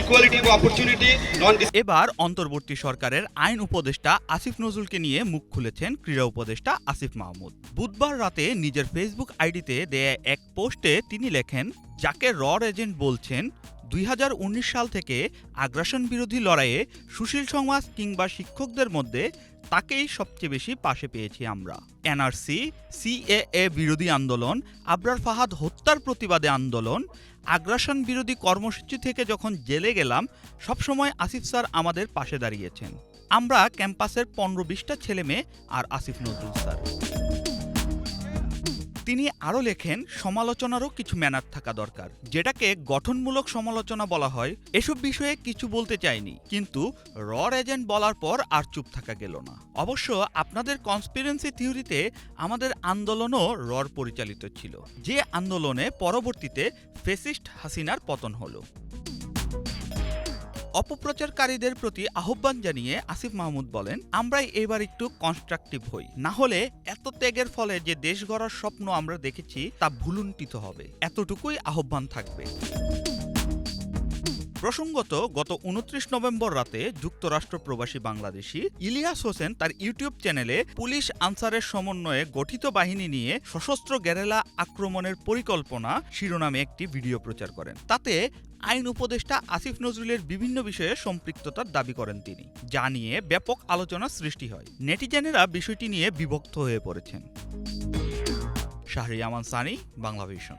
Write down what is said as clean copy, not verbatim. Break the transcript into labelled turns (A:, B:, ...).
A: equality of opportunity,
B: এবার অন্তর্বর্তী সরকারের আইন উপদেষ্টা আসিফ নজরুলকে নিয়ে মুখ খুলেছেন ক্রীড়া উপদেষ্টা আসিফ মাহমুদ। বুধবার রাতে নিজের ফেসবুক আইডিতে দেয়া এক পোস্টে তিনি লেখেন, যাকে এজেন্ট বলছেন 2019 সাল থেকে আগ্রাসন বিরোধী লড়াইয়ে সুশীল সমাজ কিংবা শিক্ষকদের মধ্যে তাকেই সবচেয়ে বেশি পাশে পেয়েছি আমরা। এনআরসি, সিএএ বিরোধী আন্দোলন, আবরার ফাহাদ হত্যার প্রতিবাদে আন্দোলন, আগ্রাসন বিরোধী কর্মসূচি থেকে যখন জেলে গেলাম সবসময় আসিফ স্যার আমাদের পাশে দাঁড়িয়েছেন। আমরা ক্যাম্পাসের 15-20টা ছেলে মেয়ে আর আসিফ নজরুল স্যার। তিনি আরও লেখেন, সমালোচনারও কিছু ম্যানার থাকা দরকার, যেটাকে গঠনমূলক সমালোচনা বলা হয়। এসব বিষয়ে কিছু বলতে চাইনি, কিন্তু এজেন্ট বলার পর আর চুপ থাকা গেল না। অবশ্য আপনাদের কনস্পিরেন্সি থিওরিতে আমাদের আন্দোলনও পরিচালিত ছিল, যে আন্দোলনে পরবর্তীতে ফ্যাসিস্ট হাসিনার পতন হলো। অপপ্রচারকারীদের প্রতি আহ্বান জানিয়ে আসিফ মাহমুদ বলেন, আমরাই এবার একটু কনস্ট্রাকটিভ হই, না হলে এত ত্যাগের ফলে যে দেশ গড়ার স্বপ্ন আমরা দেখেছি তা ভুলুণ্ঠিত হবে। এতটুকুই আহ্বান থাকবে। প্রসঙ্গত, গত 29 নভেম্বর রাতে যুক্তরাষ্ট্র প্রবাসী বাংলাদেশি ইলিয়াস হোসেন তার ইউটিউব চ্যানেলে পুলিশ আনসারের সমন্বয়ে গঠিত বাহিনী নিয়ে সশস্ত্র গেরিলা আক্রমণের পরিকল্পনা শিরোনামে একটি ভিডিও প্রচার করেন। তাতে আইন উপদেষ্টা আসিফ নজরুলের বিভিন্ন বিষয়ে সম্পৃক্ততার দাবি করেন তিনি, যা নিয়ে ব্যাপক আলোচনা সৃষ্টি হয়। নেটিজেনেরা বিষয়টি নিয়ে বিভক্ত হয়ে পড়েছেন। শাহরিয়ার আমান সানি, বাংলাভিশন।